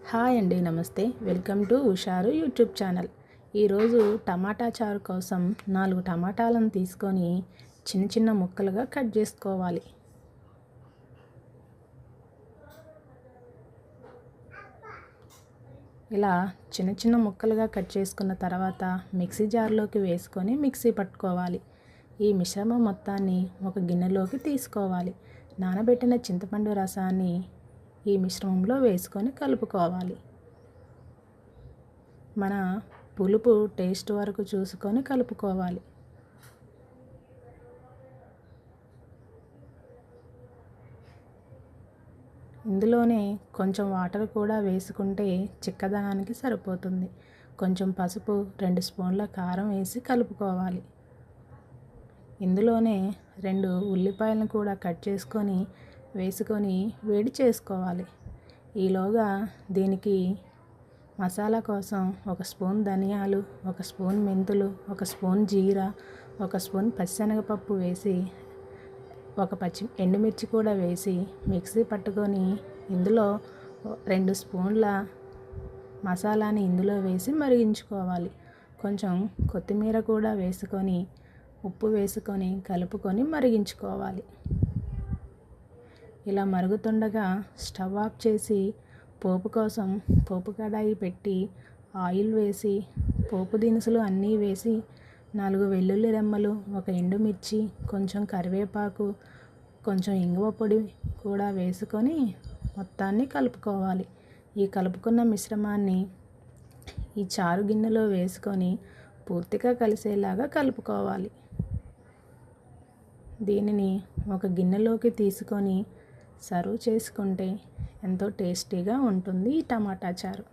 Hi అండి, నమస్తే. Welcome to హుషారు యూట్యూబ్ ఛానల్. ఈరోజు టమాటా చారు కోసం 4 టమాటాలను తీసుకొని చిన్న చిన్న ముక్కలుగా కట్ చేసుకోవాలి. ఇలా చిన్న చిన్న ముక్కలుగా కట్ చేసుకున్న తర్వాత మిక్సీ జార్లోకి వేసుకొని మిక్సీ పట్టుకోవాలి. ఈ మిశ్రమం మొత్తాన్ని ఒక గిన్నెలోకి తీసుకోవాలి. నానబెట్టిన చింతపండు రసాన్ని ఈ మిశ్రమంలో వేసుకొని కలుపుకోవాలి. మన పులుపు టేస్ట్ వరకు చూసుకొని కలుపుకోవాలి. ఇందులోనే కొంచెం వాటర్ కూడా వేసుకుంటే చిక్కదనానికి సరిపోతుంది. కొంచెం పసుపు, 2 స్పూన్ల కారం వేసి కలుపుకోవాలి. ఇందులోనే 2 ఉల్లిపాయలను కూడా కట్ చేసుకొని వేసుకొని వేడి చేసుకోవాలి. ఈలోగా దీనికి మసాలా కోసం 1 స్పూన్ ధనియాలు, 1 స్పూన్ మెంతులు, 1 స్పూన్ జీరా, 1 స్పూన్ పచ్చిశనగపప్పు వేసి ఎండుమిర్చి కూడా వేసి మిక్సీ పట్టుకొని ఇందులో 2 స్పూన్ల మసాలాని ఇందులో వేసి మరిగించుకోవాలి. కొంచెం కొత్తిమీర కూడా వేసుకొని ఉప్పు వేసుకొని కలుపుకొని మరిగించుకోవాలి. ఇలా మరుగుతుండగా స్టవ్ ఆఫ్ చేసి పోపు కోసం పోపు కడాయి పెట్టి ఆయిల్ వేసి పోపు దినుసులు అన్నీ వేసి 4 వెల్లుల్లి రెమ్మలు, 1 ఎండుమిర్చి, కొంచెం కరివేపాకు, కొంచెం ఇంగువ పొడి కూడా వేసుకొని మొత్తాన్ని కలుపుకోవాలి. ఈ కలుపుకున్న మిశ్రమాన్ని ఈ చారు గిన్నెలో వేసుకొని పూర్తిగా కలిసేలాగా కలుపుకోవాలి. దీనిని ఒక గిన్నెలోకి తీసుకొని సర్వ్ చేసుకుంటే ఎంతో టేస్టీగా ఉంటుంది ఈ టమాటా చారు.